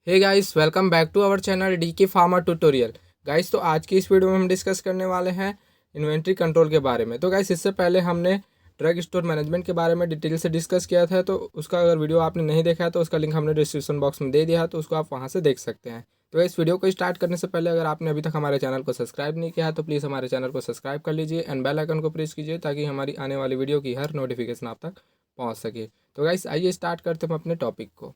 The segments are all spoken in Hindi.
Hey guys, welcome back to our channel D K pharma tutorial. Guys, तो आज की इस वीडियो में हम डिस्कस करने वाले हैं इन्वेंट्री कंट्रोल के बारे में। तो गाइस, इससे पहले हमने ड्रग स्टोर मैनेजमेंट के बारे में डिटेल से डिस्कस किया था, तो उसका अगर वीडियो आपने नहीं देखा है तो उसका लिंक हमने डिस्क्रिप्शन बॉक्स में दे दिया है, तो उसको आप वहाँ से देख सकते हैं। तो इस वीडियो को स्टार्ट करने से पहले अगर आपने अभी तक हमारे चैनल को सब्सक्राइब नहीं किया है तो प्लीज़ हमारे चैनल को सब्सक्राइब कर लीजिए एंड बेल आइकन को प्रेस कीजिए ताकि हमारी आने वाली वीडियो की हर नोटिफिकेशन आप तक पहुँच सके। तो गाइस, आइए स्टार्ट करते हैं अपने टॉपिक को।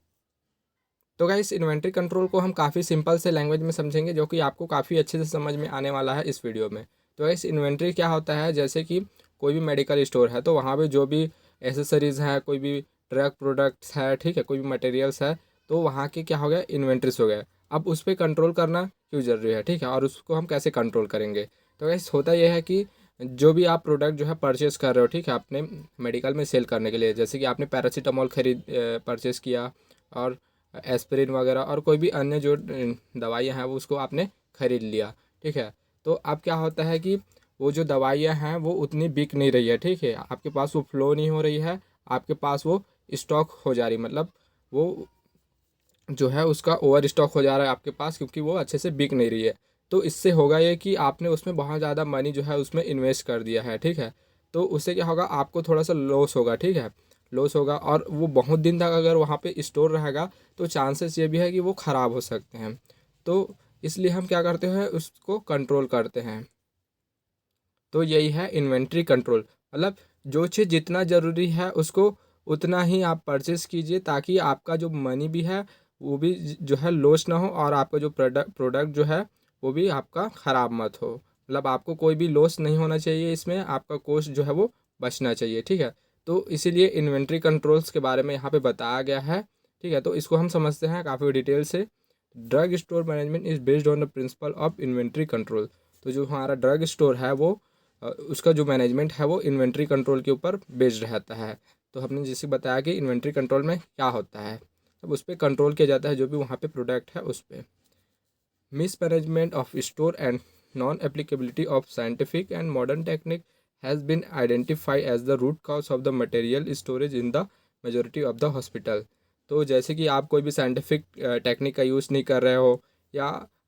तो गाइस, इन्वेंट्री कंट्रोल को हम काफ़ी सिंपल से लैंग्वेज में समझेंगे, जो कि आपको काफ़ी अच्छे से समझ में आने वाला है इस वीडियो में। तो गाइस, इन्वेंट्री क्या होता है, जैसे कि कोई भी मेडिकल स्टोर है तो वहाँ पे जो भी एसेसरीज़ हैं, कोई भी ड्रग प्रोडक्ट्स है, ठीक है, कोई भी मटेरियल्स है, तो वहाँ के क्या हो गया, इन्वेंट्रीज हो गया। अब उस पर कंट्रोल करना क्यों ज़रूरी है, ठीक है, और उसको हम कैसे कंट्रोल करेंगे। तो गाइस, होता यह है कि जो भी आप प्रोडक्ट जो है परचेज़ कर रहे हो, ठीक है, अपने मेडिकल में सेल करने के लिए, जैसे कि आपने पैरासीटामोल खरीद परचेज़ किया, और एस्पिरिन वगैरह और कोई भी अन्य जो दवाइयाँ हैं वो उसको आपने खरीद लिया, ठीक है। तो अब क्या होता है कि वो जो दवाइयाँ हैं वो उतनी बिक नहीं रही है, ठीक है, आपके पास वो फ्लो नहीं हो रही है, आपके पास वो स्टॉक हो जा रही, मतलब वो जो है उसका ओवर स्टॉक हो जा रहा है आपके पास, क्योंकि वो अच्छे से बिक नहीं रही है। तो इससे होगा ये कि आपने उसमें बहुत ज़्यादा मनी जो है उसमें इन्वेस्ट कर दिया है, ठीक है। तो उससे क्या होगा, आपको थोड़ा सा लॉस होगा, ठीक है, लॉस होगा, और वो बहुत दिन तक अगर वहाँ पे स्टोर रहेगा तो चांसेस ये भी है कि वो ख़राब हो सकते हैं। तो इसलिए हम क्या करते हैं, उसको कंट्रोल करते हैं। तो यही है इन्वेंट्री कंट्रोल, मतलब जो चीज़ जितना ज़रूरी है उसको उतना ही आप परचेस कीजिए, ताकि आपका जो मनी भी है वो भी जो है लॉस ना हो, और आपका जो प्रोडक्ट जो है वो भी आपका ख़राब मत हो, मतलब आपको कोई भी लॉस नहीं होना चाहिए, इसमें आपका कॉस्ट जो है वो बचना चाहिए, ठीक है। तो इसीलिए इन्वेंट्री कंट्रोल्स के बारे में यहाँ पे बताया गया है, ठीक है। तो इसको हम समझते हैं काफ़ी डिटेल से। Drug store management is based on the principle of inventory control. तो जो हमारा ड्रग स्टोर है वो उसका जो मैनेजमेंट है वो इन्वेंट्री कंट्रोल के ऊपर बेस्ड रहता है। तो हमने जैसे बताया कि इन्वेंट्री कंट्रोल में क्या होता है, अब उस पर कंट्रोल किया जाता है जो भी वहाँ पे प्रोडक्ट है उस पर। Mismanagement of store and non applicability of scientific and modern technique has been identify as the root cause of the material storage in the majority of the hospital. तो जैसे कि आप कोई भी साइंटिफिक टेक्निक का यूज़ नहीं कर रहे हो, या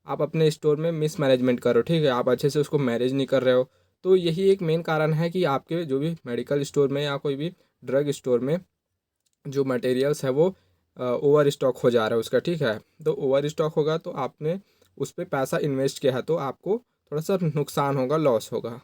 आप अपने स्टोर में मिसमैनेजमेंट कर रहे हो, ठीक है, आप अच्छे से उसको मैनेज नहीं कर रहे हो, तो यही एक मेन कारण है कि आपके जो भी मेडिकल स्टोर में या कोई भी ड्रग स्टोर में जो मटेरियल्स है वो ओवर स्टॉक हो जा रहा है उसका, ठीक है। तो ओवर स्टॉक होगा तो आपने उस पर पैसा इन्वेस्ट किया है तो आपको थोड़ा सा नुकसान होगा, लॉस होगा।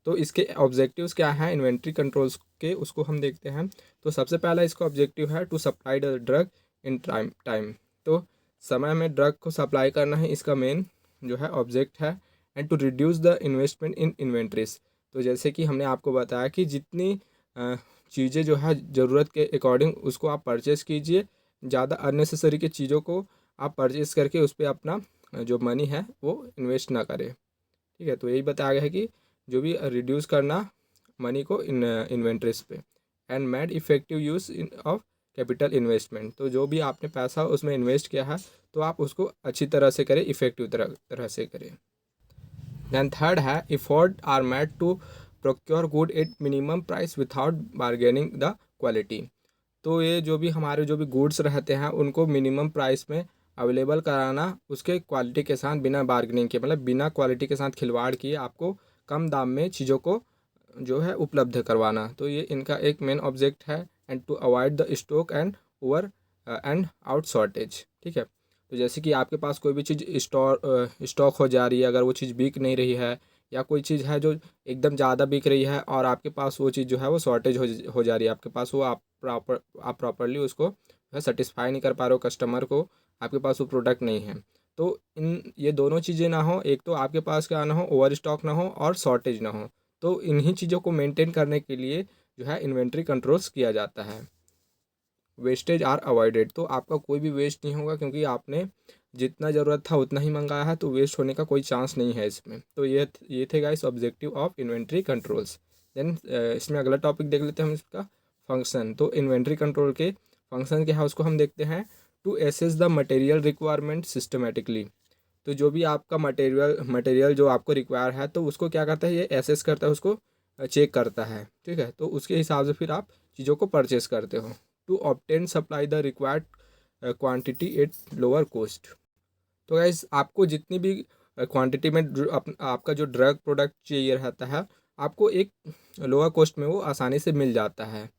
तो इसके ऑब्जेक्टिव्स क्या हैं इन्वेंट्री कंट्रोल्स के, उसको हम देखते हैं। तो सबसे पहला इसका ऑब्जेक्टिव है to supply the drug in time. तो समय में ड्रग को सप्लाई करना है, इसका मेन जो है ऑब्जेक्ट है। And to reduce the investment in inventories. तो जैसे कि हमने आपको बताया कि जितनी चीज़ें जो है ज़रूरत के अकॉर्डिंग उसको आप परचेज़ कीजिए, ज़्यादा अननेसेसरी के चीज़ों को आप परचेज़ करके उस पर अपना जो मनी है वो इन्वेस्ट ना करें, ठीक है। तो यही बताया गया है कि जो भी रिड्यूस करना मनी को इन्वेंट्रीज पे। And made effective use in of capital investment. तो जो भी आपने पैसा उसमें इन्वेस्ट किया है तो आप उसको अच्छी तरह से करें, इफ़ेक्टिव तरह से करें। दैन थर्ड है effort are made to procure good at minimum price without bargaining the quality. तो ये जो भी हमारे जो भी गुड्स रहते हैं उनको मिनिमम प्राइस में अवेलेबल कराना, उसके क्वालिटी के साथ बिना बार्गेनिंग के, मतलब बिना क्वालिटी के साथ खिलवाड़ किए आपको कम दाम में चीज़ों को जो है उपलब्ध करवाना। तो ये इनका एक मेन ऑब्जेक्ट है। And to avoid the stock and over and out shortage, ठीक है। तो जैसे कि आपके पास कोई भी चीज़ स्टॉक हो जा रही है, अगर वो चीज़ बिक नहीं रही है, या कोई चीज़ है जो एकदम ज़्यादा बिक रही है और आपके पास वो चीज़ जो है वो शॉर्टेज हो जा रही है आपके पास, वो आप प्रॉपरली उसको सेटिस्फाई नहीं कर पा रहे हो कस्टमर को, आपके पास वो प्रोडक्ट नहीं है। तो इन ये दोनों चीज़ें ना हो, एक तो आपके पास क्या ना हो, ओवर स्टॉक ना हो और शॉर्टेज ना हो। तो इन्हीं चीज़ों को मेंटेन करने के लिए जो है इन्वेंट्री कंट्रोल्स किया जाता है। Wastage are avoided. तो आपका कोई भी वेस्ट नहीं होगा, क्योंकि आपने जितना ज़रूरत था उतना ही मंगाया है, तो वेस्ट होने का कोई चांस नहीं है इसमें। तो ये थे guys objective of inventory controls. Then इसमें अगला टॉपिक देख लेते हैं हम इसका फंक्शन। तो इन्वेंट्री कंट्रोल के फंक्शन क्या है उसको हम देखते हैं। To assess the material requirement systematically. तो जो भी आपका मटेरियल जो आपको रिक्वायर है तो उसको क्या करता है, ये एसेस करता है, उसको चेक करता है, ठीक है। तो उसके हिसाब से फिर आप चीज़ों को परचेस करते हो। To obtain supply the required quantity at lower cost. तो गाइस आपको जितनी भी क्वांटिटी में आपका जो ड्रग प्रोडक्ट चाहिए रहता है, आपको एक लोअर कॉस्ट में वो आसानी से मिल जाता है।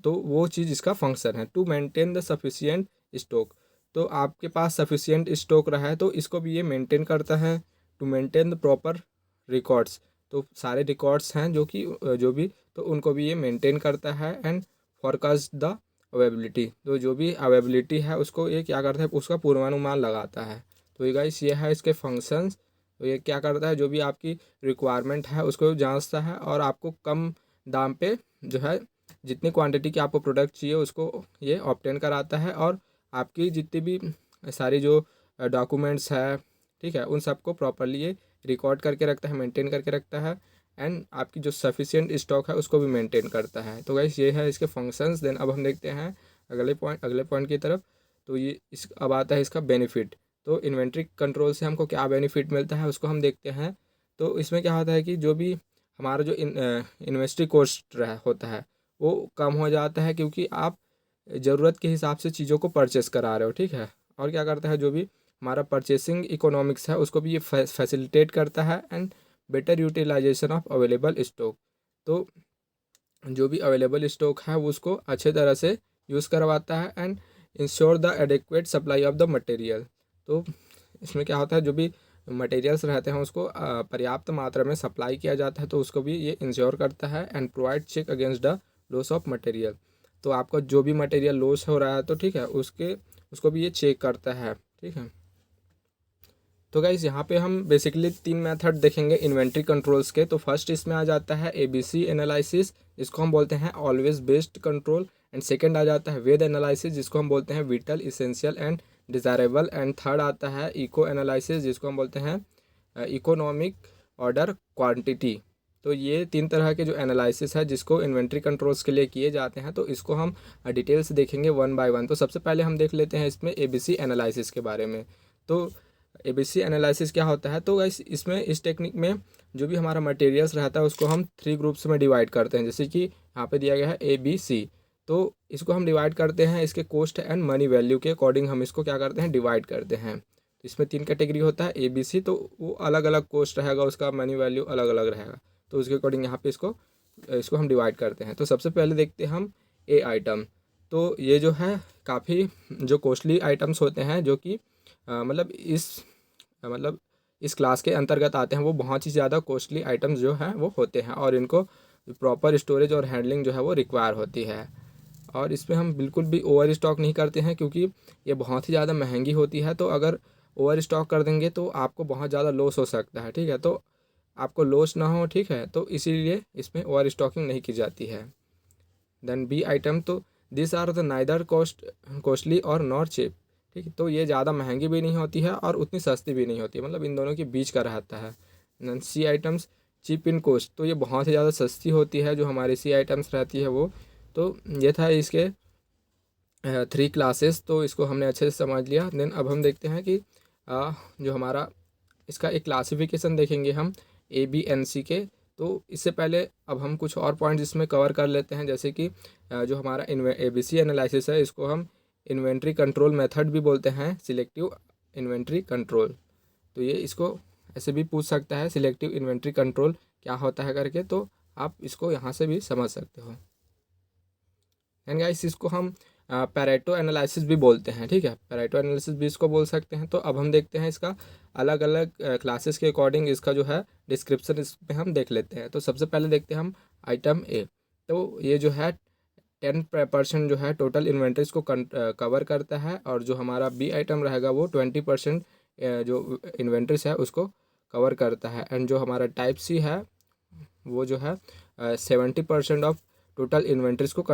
तो वो चीज़ इसका फंक्शन है, to maintain the sufficient stock. तो आपके पास सफिशिएंट स्टॉक रहा है तो इसको भी ये मेंटेन करता है। To maintain the proper records, तो सारे रिकॉर्ड्स हैं जो भी तो उनको भी ये मेंटेन करता है। एंड फॉरकास्ट द अवेबिलिटी, तो जो भी अवेबिलिटी है उसको ये क्या करता है, उसका पूर्वानुमान लगाता है। तो ये गाइस ये है इसके फंक्शंस। तो ये क्या करता है, जो भी आपकी रिक्वायरमेंट है उसको जांचता है और आपको कम दाम पे जो है जितनी क्वांटिटी की आपको प्रोडक्ट चाहिए उसको ये ऑब्टेन कराता है। और आपकी जितनी भी सारी जो डॉक्यूमेंट्स है, ठीक है, उन सबको प्रॉपरली ये रिकॉर्ड करके रखता है, मेंटेन करके रखता है। एंड आपकी जो सफिशिएंट स्टॉक है उसको भी मेंटेन करता है। तो गाइस ये है इसके फंक्शंस। देन अब हम देखते हैं अगले पॉइंट की तरफ। तो ये इस अब आता है इसका बेनिफिट। तो इन्वेंट्री कंट्रोल से हमको क्या बेनिफिट मिलता है उसको हम देखते हैं। तो इसमें क्या होता है कि जो भी हमारा जो इन्वेस्ट्री कॉस्ट होता है वो कम हो जाता है, क्योंकि आप ज़रूरत के हिसाब से चीज़ों को परचेस करा रहे हो, ठीक है। और क्या करता है, जो भी हमारा परचेसिंग इकोनॉमिक्स है उसको भी ये फैसिलिटेट करता है। And better utilization of available stock, तो जो भी अवेलेबल स्टॉक है वो उसको अच्छे तरह से यूज़ करवाता है। And ensure the adequate supply of the material, तो इसमें क्या होता है, जो भी मटेरियल्स रहते हैं उसको पर्याप्त मात्रा में सप्लाई किया जाता है, तो उसको भी ये इंश्योर करता है। And provide check against the loss of material, तो आपका जो भी मटेरियल लॉस हो रहा है तो ठीक है उसको भी ये चेक करता है, ठीक है। तो गाइस यहाँ पे हम बेसिकली 3 मेथड देखेंगे इन्वेंट्री कंट्रोल्स के। तो फर्स्ट इसमें आ जाता है ABC एनालिसिस, जिसको हम बोलते हैं always based control. And second आ जाता है वेद एनालिसिस, जिसको हम बोलते हैं vital, essential and desirable. And third आता है इको एनालिसिस, जिसको हम बोलते हैं इकोनॉमिक, ऑर्डर, क्वांटिटी। तो ये 3 तरह के जो एनालिसिस है जिसको इन्वेंट्री कंट्रोल्स के लिए किए जाते हैं, तो इसको हम डिटेल्स देखेंगे वन बाय वन। तो सबसे पहले हम देख लेते हैं इसमें ABC एनालिसिस के बारे में। तो ABC एनालिसिस क्या होता है, तो इसमें इस टेक्निक में जो भी हमारा मटेरियल्स रहता है उसको हम 3 ग्रुप्स में डिवाइड करते हैं। जैसे कि यहाँ पे दिया गया है ABC, तो इसको हम डिवाइड करते हैं इसके कॉस्ट एंड मनी वैल्यू के अकॉर्डिंग हम इसको क्या करते हैं, डिवाइड करते हैं। तो इसमें 3 कैटेगरी होता है ABC, तो वो अलग अलग कॉस्ट रहेगा, उसका मनी वैल्यू अलग अलग रहेगा, तो उसके अकॉर्डिंग यहाँ पे इसको हम डिवाइड करते हैं। तो सबसे पहले देखते हैं हम A आइटम। तो ये जो है काफ़ी जो कॉस्टली आइटम्स होते हैं जो कि मतलब इस क्लास के अंतर्गत आते हैं, वो बहुत ही ज़्यादा कॉस्टली आइटम्स जो हैं वो होते हैं और इनको प्रॉपर स्टोरेज और हैंडलिंग जो है वो रिक्वायर होती है। और इसमें हम बिल्कुल भी ओवर स्टॉक नहीं करते हैं, क्योंकि ये बहुत ही ज़्यादा महंगी होती है। तो अगर ओवर स्टॉक कर देंगे तो आपको बहुत ज़्यादा लॉस हो सकता है, ठीक है। तो आपको लॉस ना हो, ठीक है, तो इसीलिए इसमें ओवर स्टॉकिंग नहीं की जाती है। देन B आइटम, तो this are the neither costly और नॉट चीप, ठीक है। तो ये ज़्यादा महंगी भी नहीं होती है और उतनी सस्ती भी नहीं होती है, मतलब इन दोनों के बीच का रहता है। Then C items, cheap in cost, तो ये बहुत ही ज़्यादा सस्ती होती है जो हमारी C आइटम्स रहती है वो। तो ये था इसके 3 क्लासेस, तो इसको हमने अच्छे से समझ लिया। देन अब हम देखते हैं कि जो हमारा इसका एक क्लासिफिकेशन देखेंगे हम ABNC के। तो इससे पहले अब हम कुछ और पॉइंट्स इसमें कवर कर लेते हैं, जैसे कि जो हमारा ABC एनालिसिस है इसको हम इन्वेंट्री कंट्रोल मेथड भी बोलते हैं, सिलेक्टिव इन्वेंट्री कंट्रोल। तो ये इसको ऐसे भी पूछ सकता है, सिलेक्टिव इन्वेंट्री कंट्रोल क्या होता है करके, तो आप इसको यहाँ से भी समझ सकते हो। एंड गाइस इसको हम पैरेटो एनालिसिस भी बोलते हैं, ठीक है, पैरेटो एनालिसिस भी इसको बोल सकते हैं। तो अब हम देखते हैं इसका अलग अलग क्लासेस के अकॉर्डिंग इसका जो है डिस्क्रिप्शन इस पे हम देख लेते हैं। तो सबसे पहले देखते हैं हम आइटम A। तो ये जो है 10% जो है टोटल इन्वेंट्रीज को कवर करता है, और जो हमारा B आइटम रहेगा वो 20% जो इन्वेंट्रीज है उसको कवर करता है। एंड जो हमारा टाइप C है वो जो है 70% ऑफ टोटल इन्वेंट्रीज को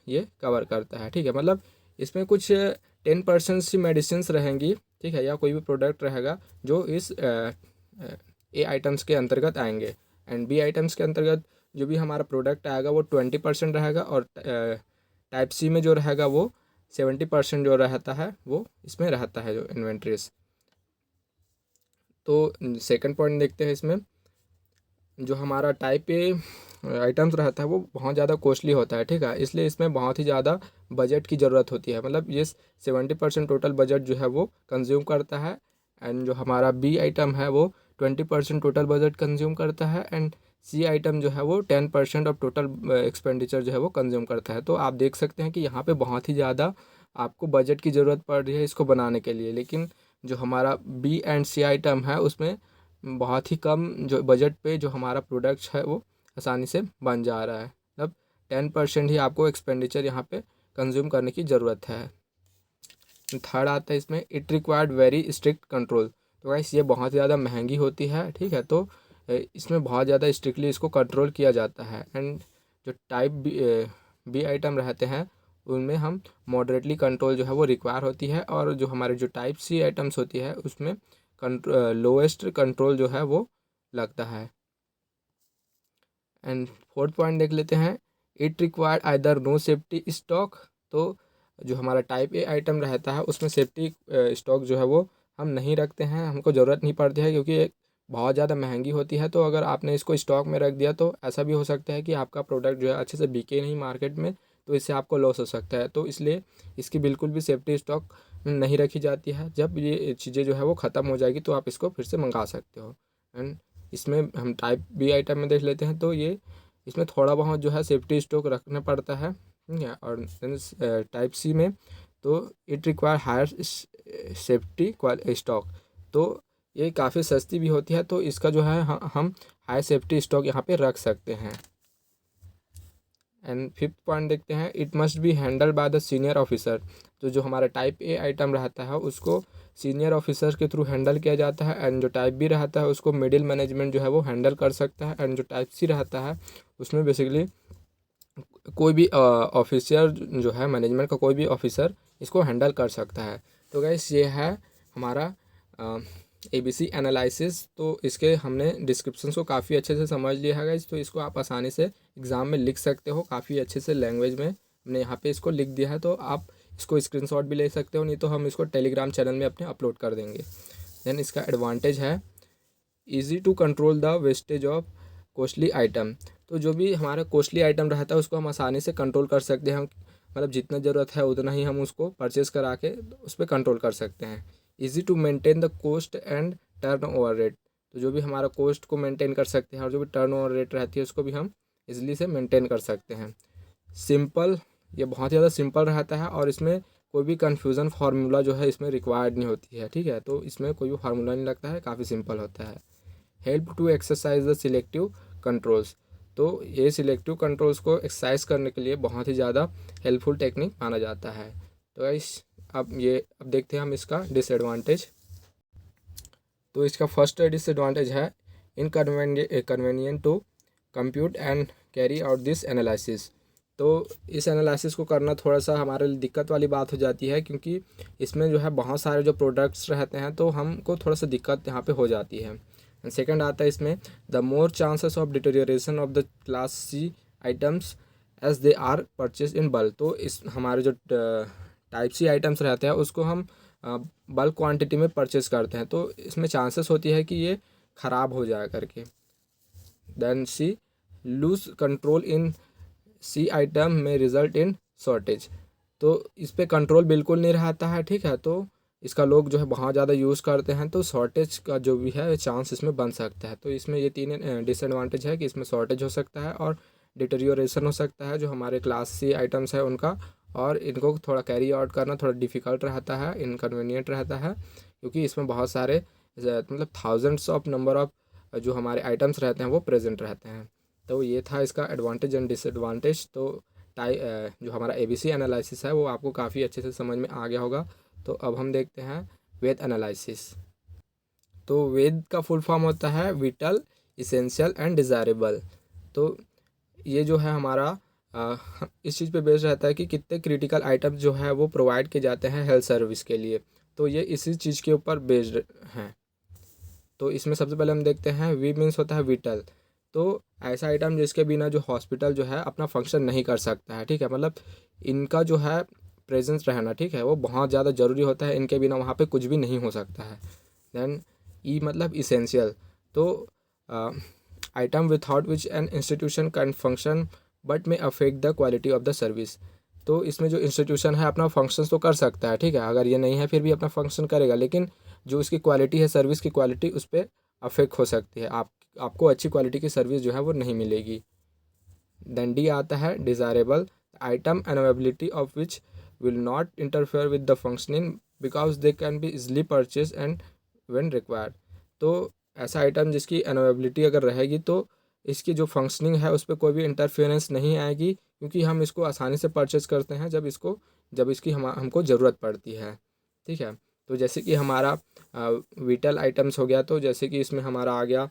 ये कवर करता है, ठीक है। मतलब इसमें कुछ 10% सी मेडिसिन्स रहेंगी, ठीक है, या कोई भी प्रोडक्ट रहेगा जो इस A आइटम्स के अंतर्गत आएंगे। एंड B आइटम्स के अंतर्गत जो भी हमारा प्रोडक्ट आएगा वो 20% रहेगा, और टाइप C में जो रहेगा वो 70% जो रहता है वो इसमें रहता है जो इन्वेंट्रीज। तो सेकंड पॉइंट देखते हैं इसमें, जो हमारा टाइप A आइटम्स रहता है वो बहुत ज़्यादा कॉस्टली होता है, ठीक है। इसलिए इसमें बहुत ही ज़्यादा बजट की ज़रूरत होती है, मतलब ये 70% टोटल बजट जो है वो कंज्यूम करता है। एंड जो हमारा बी आइटम है वो 20% टोटल बजट कंज्यूम करता है। एंड सी आइटम जो है वो 10% ऑफ टोटल एक्सपेंडिचर जो है वो कंज्यूम करता है। तो आप देख सकते हैं कि यहाँ पे बहुत ही ज़्यादा आपको बजट की ज़रूरत पड़ रही है इसको बनाने के लिए, लेकिन जो हमारा बी एंड सी आइटम है उसमें बहुत ही कम जो बजट पे जो हमारा प्रोडक्ट है वो आसानी से बन जा रहा है। मतलब 10% ही आपको एक्सपेंडिचर यहाँ पे कंज्यूम करने की ज़रूरत है। थर्ड आता है इसमें it required very strict control. तो गाइस ये बहुत ज़्यादा महंगी होती है, ठीक है। तो इसमें बहुत ज़्यादा स्ट्रिक्टली इसको कंट्रोल किया जाता है। एंड जो टाइप बी आइटम रहते हैं उनमें हम मॉडरेटली कंट्रोल जो है वो रिक्वायर होती है, और जो हमारे जो टाइप सी आइटम्स होती है उसमें लोएस्ट कंट्रोल जो है वो लगता है। एंड फोर्थ पॉइंट देख लेते हैं, it required either no safety stock. तो जो हमारा टाइप ए आइटम रहता है उसमें सेफ्टी स्टॉक जो है वो हम नहीं रखते हैं, हमको ज़रूरत नहीं पड़ती है, क्योंकि ये बहुत ज़्यादा महंगी होती है। तो अगर आपने इसको स्टॉक में रख दिया तो ऐसा भी हो सकता है कि आपका प्रोडक्ट जो है अच्छे से बिके नहीं मार्केट में, तो इससे आपको लॉस हो सकता है। तो इसलिए इसकी बिल्कुल भी सेफ्टी स्टॉक नहीं रखी जाती है। जब ये चीज़ें जो है वो ख़त्म हो जाएगी तो आप इसको फिर से मंगा सकते हो। एंड इसमें हम टाइप बी आइटम में देख लेते हैं, तो ये इसमें थोड़ा बहुत जो है सेफ्टी स्टॉक रखना पड़ता है, ठीक है। और टाइप सी में तो it require higher safety stock. तो ये काफ़ी सस्ती भी होती है, तो इसका जो है हम हाई सेफ्टी स्टॉक यहाँ पे रख सकते हैं। एंड फिफ्थ पॉइंट देखते हैं, it must be handle by the senior officer. तो जो हमारा टाइप ए आइटम रहता है उसको सीनियर ऑफिसर के थ्रू हैंडल किया जाता है। एंड जो टाइप बी रहता है उसको मिडिल मैनेजमेंट जो है वो हैंडल कर सकता है। एंड जो टाइप सी रहता है उसमें बेसिकली कोई भी ऑफिसर जो है मैनेजमेंट का कोई भी ऑफिसर इसको हैंडल कर सकता है। तो गाइस ये है हमारा ABC एनालिसिस। तो इसके हमने डिस्क्रिप्शन को काफ़ी अच्छे से समझ लिया है गाइस, तो इसको आप आसानी से एग्ज़ाम में लिख सकते हो, काफ़ी अच्छे से लैंग्वेज में हमने यहाँ पे इसको लिख दिया है। तो आप इसको स्क्रीनशॉट भी ले सकते हो, नहीं तो हम इसको टेलीग्राम चैनल में अपने अपलोड कर देंगे। देन इसका एडवांटेज है easy to control the wastage of costly item. तो जो भी हमारा कॉस्टली आइटम रहता है उसको हम आसानी से कंट्रोल कर सकते हैं, मतलब जितना ज़रूरत है उतना ही हम उसको परचेज़ करा के उस पर कंट्रोल कर सकते हैं। Easy to maintain the cost and turn over rate. तो जो भी हमारा कॉस्ट को मेंटेन कर सकते हैं, और जो भी टर्न ओवर रेट रहती है उसको भी हम इजीली से मेंटेन कर सकते हैं। सिंपल, ये बहुत ज़्यादा सिंपल रहता है, और इसमें कोई भी कन्फ्यूज़न फार्मूला जो है इसमें रिक्वायर्ड नहीं होती है, ठीक है। तो इसमें कोई भी फार्मूला नहीं लगता है, काफ़ी सिंपल होता है। Help to exercise the selective controls. तो ये सिलेक्टिव कंट्रोल्स को एक्सरसाइज करने के लिए बहुत ही ज़्यादा हेल्पफुल टेक्निक माना जाता है। तो इस अब देखते हैं हम इसका डिसएडवांटेज। तो इसका फर्स्ट डिसएडवांटेज है inconvenient to compute and carry out this analysis. तो इस एनालिसिस को करना थोड़ा सा हमारे लिए दिक्कत वाली बात हो जाती है, क्योंकि इसमें जो है बहुत सारे जो प्रोडक्ट्स रहते हैं तो हमको थोड़ा सा दिक्कत यहाँ पे हो जाती है। सेकंड आता है इसमें the more chances of deterioration of the class C items as they are purchase in bulk. तो इस हमारे जो टाइप सी आइटम्स रहते हैं उसको हम बल्क क्वांटिटी में परचेज करते हैं, तो इसमें चांसेस होती है कि ये ख़राब हो जाए करके। Then C lose control in C item में रिजल्ट इन शॉर्टेज। तो इस पर कंट्रोल बिल्कुल नहीं रहता है, ठीक है। तो इसका लोग जो है बहुत ज़्यादा यूज़ करते हैं, तो शॉर्टेज का जो भी है चांस इसमें बन सकता है। तो इसमें ये तीन डिसएडवांटेज है कि इसमें शॉर्टेज हो सकता है, और डिटेरियोरेशन हो सकता है जो हमारे क्लास सी आइटम्स है उनका, और इनको थोड़ा कैरी आउट करना थोड़ा डिफ़िकल्ट रहता है, इनकन्वीनियंट रहता है, क्योंकि इसमें बहुत सारे मतलब थाउजेंड्स ऑफ नंबर ऑफ जो हमारे आइटम्स रहते हैं वो प्रेजेंट रहते हैं। तो ये था इसका एडवांटेज एंड डिसएडवांटेज। तो जो हमारा ABC एनालिसिस है वो आपको काफ़ी अच्छे से समझ में आ गया होगा। तो अब हम देखते हैं वेद एनालिसिस। तो वेद का फुल फॉर्म होता है विटल, इसेंशियल एंड डिज़ायरेबल। तो ये जो है हमारा इस चीज़ पे बेस्ड रहता है कि कितने क्रिटिकल आइटम्स जो है वो प्रोवाइड किए जाते हैं हेल्थ सर्विस के लिए। तो ये इसी चीज़ के ऊपर बेस्ड हैं। तो इसमें सबसे पहले हम देखते हैं वी मीन्स होता है विटल। तो ऐसा आइटम जिसके बिना जो हॉस्पिटल जो है अपना फंक्शन नहीं कर सकता है, ठीक है। मतलब इनका जो है प्रेजेंस रहना, ठीक है, वो बहुत ज़्यादा ज़रूरी होता है, इनके बिना वहाँ पे कुछ भी नहीं हो सकता है। देन ई मतलब इसेंशियल। तो item without which an institution can function but may affect the quality of the service. तो इसमें जो इंस्टीट्यूशन है अपना फंक्शंस तो कर सकता है, ठीक है, अगर ये नहीं है फिर भी अपना फंक्शन करेगा, लेकिन जो इसकी क्वालिटी है, सर्विस की क्वालिटी, उस पर अफेक्ट हो सकती है। आपको अच्छी क्वालिटी की सर्विस जो है वो नहीं मिलेगी। देन डी आता है desirable, item availability of which will not interfere with the functioning because they can be easily purchase and when required. तो ऐसा आइटम जिसकी अवेलेबिलिटी अगर रहेगी तो इसकी जो फंक्शनिंग है उस पर कोई भी इंटरफेरेंस नहीं आएगी, क्योंकि हम इसको आसानी से परचेज करते हैं जब इसकी हमको ज़रूरत पड़ती है, ठीक है। तो जैसे कि हमारा विटल आइटम्स हो गया, तो जैसे कि इसमें हमारा आ गया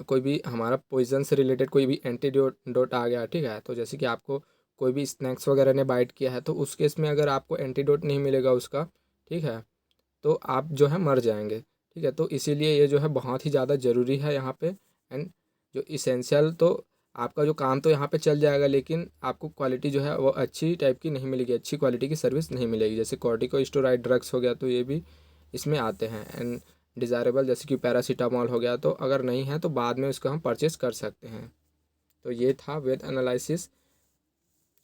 कोई भी हमारा पॉइजन से रिलेटेड कोई भी एंटीडोट आ गया, ठीक है। तो जैसे कि आपको कोई भी स्नैक्स वगैरह ने बाइट किया है, तो उस केस में अगर आपको एंटीडोट नहीं मिलेगा उसका, ठीक है, तो आप जो है मर जाएंगे, ठीक है। तो इसीलिए ये जो है बहुत ही ज़्यादा ज़रूरी है यहाँ पे। एंड जो इसेंशियल, तो आपका जो काम तो यहाँ पे चल जाएगा, लेकिन आपको क्वालिटी जो है वो अच्छी टाइप की नहीं मिलेगी, अच्छी क्वालिटी की सर्विस नहीं मिलेगी। जैसे कॉर्टिकोस्टेरॉइड ड्रग्स हो गया, तो ये भी इसमें आते हैं। एंड डिज़ायरेबल जैसे कि पैरासीटामॉल हो गया, तो अगर नहीं है तो बाद में उसको हम परचेस कर सकते हैं। तो ये था वेट एनालिसिस।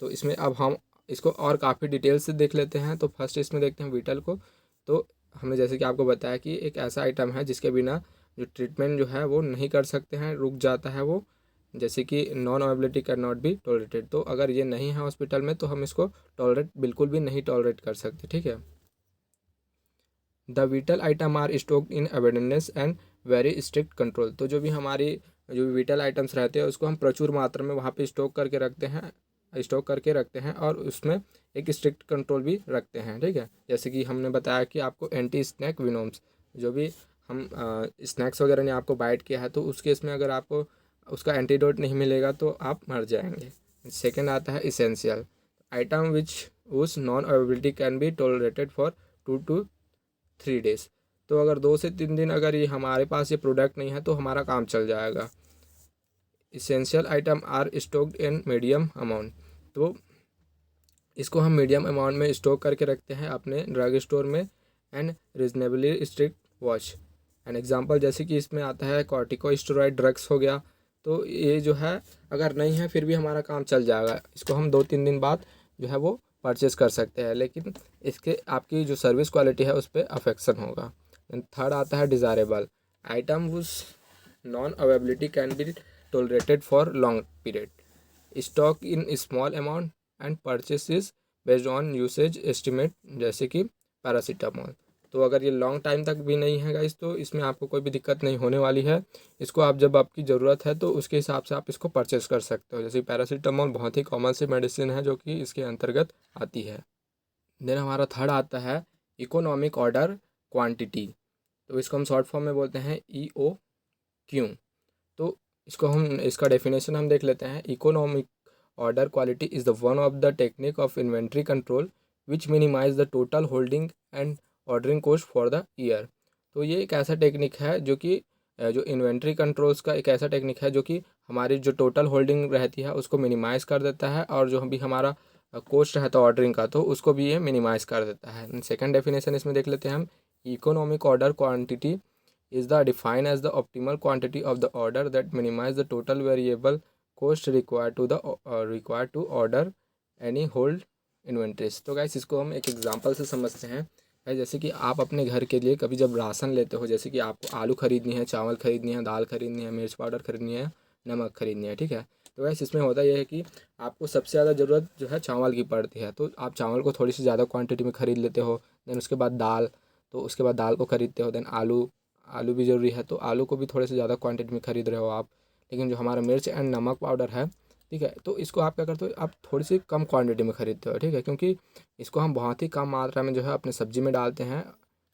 तो इसमें अब हम इसको और काफ़ी डिटेल से देख लेते हैं। तो फर्स्ट इसमें देखते हैं विटल को। तो हमने जैसे कि आपको बताया कि एक ऐसा आइटम है जिसके बिना जो ट्रीटमेंट जो है वो नहीं कर सकते हैं, रुक जाता है वो, जैसे कि non availability can not be tolerated. तो अगर ये नहीं है हॉस्पिटल में तो हम इसको टॉलरेट बिल्कुल भी नहीं टॉलरेट कर सकते, ठीक है। The vital item are stocked in abundance and very strict control. तो जो भी हमारी जो विटल आइटम्स रहते हैं उसको हम प्रचुर मात्रा में वहाँ पे स्टॉक करके रखते हैं और उसमें एक स्ट्रिक्ट कंट्रोल भी रखते हैं, ठीक है। जैसे कि हमने बताया कि आपको एंटी स्नैक विनोम्स, जो भी हम स्नैक्स वगैरह ने आपको बाइट किया है, तो उस केस में अगर आपको उसका एंटीडोट नहीं मिलेगा तो आप मर जाएंगे। सेकेंड आता है इसेंशियल, आइटम विच उस non availability can be tolerated for 2 to 3 days। तो अगर 2 से 3 दिन अगर ये हमारे पास ये प्रोडक्ट नहीं है तो हमारा काम चल जाएगा। Essential item are stocked in medium amount. तो इसको हम मीडियम अमाउंट में स्टॉक करके रखते हैं अपने ड्रग स्टोर में। And reasonably strict watch. An example जैसे कि इसमें आता है कॉर्टिकोस्टेरॉइड ड्रग्स हो गया, तो ये जो है अगर नहीं है फिर भी हमारा काम चल जाएगा, इसको हम 2-3 दिन बाद जो है वो परचेज़ कर सकते हैं, लेकिन इसके आपकी जो सर्विस क्वालिटी है उस पर अफेक्शन होगा। थर्ड आता है desirable, item whose non availability can be tolerated for long period, stock in small amount and purchases based on usage estimate, जैसे कि पैरासीटामॉल। तो अगर ये लॉन्ग टाइम तक भी नहीं है गाइस तो इसमें आपको कोई भी दिक्कत नहीं होने वाली है। इसको आप जब आपकी ज़रूरत है तो उसके हिसाब से आप इसको परचेस कर सकते हो। जैसे पैरासीटामॉल बहुत ही कॉमन सी मेडिसिन है जो कि इसके अंतर्गत आती है। देन हमारा थर्ड आता है इकोनॉमिक ऑर्डर क्वांटिटी। तो इसको हम शॉर्ट फॉर्म में बोलते हैं EOQ। तो इसका डेफिनेशन हम देख लेते हैं। Economic order quality is the one of the technique of inventory control which minimize the total holding and ordering cost for the year. तो ये एक ऐसा टेक्निक है जो कि जो इन्वेंट्री कंट्रोल्स का एक ऐसा टेक्निक है जो कि हमारी जो टोटल होल्डिंग रहती है उसको मिनिमाइज़ कर देता है, और जो भी हमारा कॉस्ट रहता है ऑर्डरिंग का तो उसको भी ये मिनिमाइज़ कर देता है। सेकंड डेफिनेशन इसमें देख लेते हैं हम। Economic order quantity is the defined as the optimal quantity of the order that minimize the total variable cost required to order any hold inventories। तो गाइस इसको हम एक एग्जांपल से समझते हैं। गाइस जैसे कि आप अपने घर के लिए कभी जब राशन लेते हो, जैसे कि आपको आलू खरीदनी है, चावल खरीदनी है, दाल खरीदनी है, मिर्च पाउडर खरीदनी है, नमक खरीदनी है, ठीक है। तो गाइस इसमें होता यह है कि आपको सबसे ज़्यादा ज़रूरत जो है चावल की पड़ती है, तो आप चावल को थोड़ी सी ज़्यादा क्वांटिटी में ख़रीद लेते हो। देन उसके बाद दाल, तो उसके बाद दाल को ख़रीदते हो। देन आलू भी ज़रूरी है, तो आलू को भी थोड़े से ज़्यादा क्वांटिटी में ख़रीद रहे हो आप। लेकिन जो हमारा मिर्च एंड नमक पाउडर है, ठीक है, तो इसको आप क्या करते हो, आप थोड़ी सी कम क्वांटिटी में ख़रीदते हो, ठीक है, क्योंकि इसको हम बहुत ही कम मात्रा में जो है अपने सब्ज़ी में डालते हैं,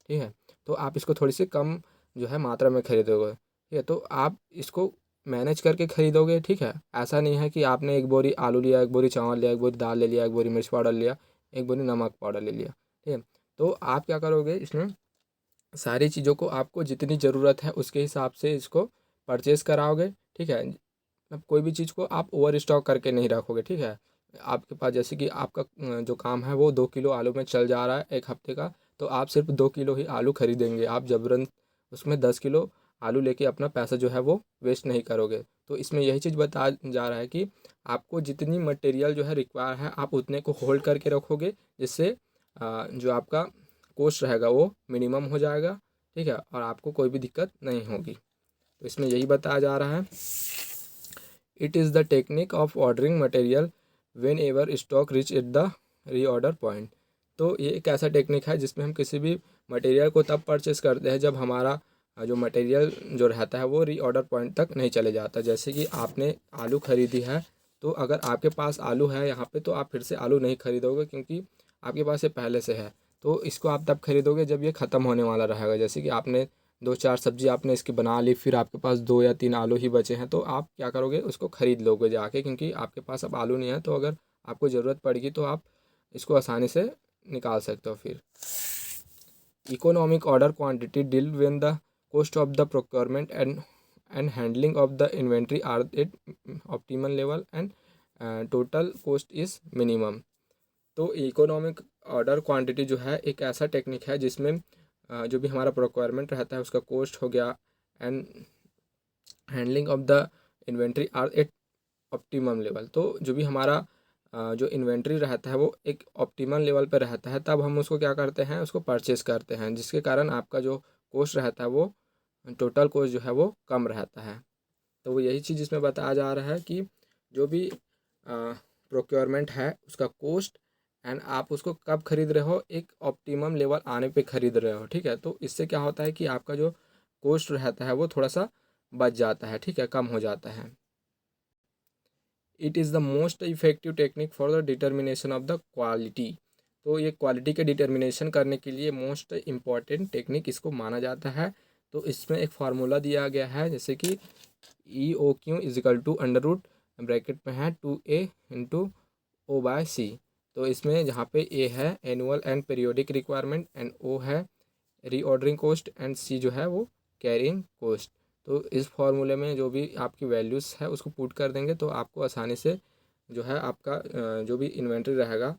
ठीक है। तो आप इसको थोड़ी सी कम जो है मात्रा में ख़रीदोगे, ठीक है। तो आप इसको मैनेज करके ख़रीदोगे, ठीक है। ऐसा नहीं है कि आपने एक बोरी आलू लिया, एक बोरी चावल लिया, एक बोरी दाल ले लिया, एक बोरी मिर्च पाउडर लिया, एक बोरी नमक पाउडर ले लिया, ठीक है। तो आप क्या करोगे, इसमें सारी चीज़ों को आपको जितनी ज़रूरत है उसके हिसाब से इसको परचेज़ कराओगे, ठीक है। अब कोई भी चीज़ को आप ओवर स्टॉक करके नहीं रखोगे, ठीक है। आपके पास जैसे कि आपका जो काम है वो 2 किलो आलू में चल जा रहा है एक हफ्ते का, तो आप सिर्फ 2 किलो ही आलू खरीदेंगे। आप जबरन उसमें 10 किलो आलू लेके अपना पैसा जो है वो वेस्ट नहीं करोगे। तो इसमें यही चीज़ बताया जा रहा है कि आपको जितनी मटेरियल जो है रिक्वायर है आप उतने को होल्ड करके रखोगे, जिससे जो आपका कॉस्ट रहेगा वो मिनिमम हो जाएगा, ठीक है, और आपको कोई भी दिक्कत नहीं होगी। तो इसमें यही बताया जा रहा है, it is the technique of ordering material when ever stock reach at the reorder point. तो ये एक ऐसा टेक्निक है जिसमें हम किसी भी मटेरियल को तब परचेस करते हैं जब हमारा जो मटेरियल जो रहता है वो रीऑर्डर पॉइंट तक नहीं चले जाता। जैसे कि आपने आलू खरीदी है, तो अगर आपके पास आलू है यहाँ पे, तो आप फिर से आलू नहीं खरीदोगे क्योंकि आपके पास ये पहले से है। तो इसको आप तब खरीदोगे जब ये ख़त्म होने वाला रहेगा। जैसे कि आपने 2-4 सब्जी आपने इसकी बना ली, फिर आपके पास 2 या 3 आलू ही बचे हैं, तो आप क्या करोगे, उसको ख़रीद लोगे जाके, क्योंकि आपके पास अब आलू नहीं है। तो अगर आपको ज़रूरत पड़ेगी तो आप इसको आसानी से निकाल सकते हो। फिर economic order quantity deal when the cost of the procurement and handling of the inventory are at optimal level and total cost is minimum। तो इकोनॉमिक ऑर्डर क्वांटिटी जो है एक ऐसा टेक्निक है जिसमें जो भी हमारा प्रोक्योरमेंट रहता है उसका कॉस्ट हो गया and handling of the inventory are at optimum level. तो जो भी हमारा जो इन्वेंट्री रहता है वो एक ऑप्टिमम लेवल पर रहता है, तब हम उसको क्या करते हैं, उसको परचेस करते हैं, जिसके कारण आपका जो कॉस्ट रहता है वो टोटल कॉस्ट जो है वो कम रहता है। तो वो यही चीज़ इसमें बताया जा रहा है कि जो भी प्रोक्योरमेंट है उसका कॉस्ट एंड आप उसको कब खरीद रहे हो, एक ऑप्टिमम लेवल आने पे खरीद रहे हो, ठीक है। तो इससे क्या होता है कि आपका जो कॉस्ट रहता है वो थोड़ा सा बच जाता है, ठीक है, कम हो जाता है। It is the most effective technique for the determination of the quality. तो ये क्वालिटी के डिटर्मिनेशन करने के लिए मोस्ट इम्पॉर्टेंट टेक्निक इसको माना जाता है। तो इसमें एक फार्मूला दिया गया है, जैसे कि EOQ is equal to under root bracket में है 2A इंटू O/C। तो इसमें जहाँ पे A है annual and periodic requirement and O है रीऑर्डरिंग कॉस्ट एंड C जो है वो कैरिंग कॉस्ट। तो इस फार्मूले में जो भी आपकी वैल्यूज़ है उसको पुट कर देंगे तो आपको आसानी से जो है आपका जो भी इन्वेंट्री रहेगा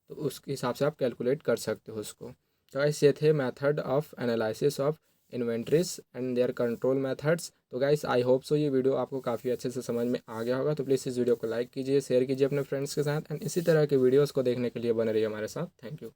तो उसके हिसाब से आप कैलकुलेट कर सकते हो उसको। तो गाइस ये थे method of analysis of inventories and their control methods. तो गाइस आई होप सो ये वीडियो आपको काफ़ी अच्छे से समझ में आ गया होगा। तो प्लीज़ इस वीडियो को लाइक कीजिए, शेयर कीजिए अपने फ्रेंड्स के साथ, एंड इसी तरह के वीडियोज़ को देखने के लिए बने रहिए हमारे साथ। Thank you.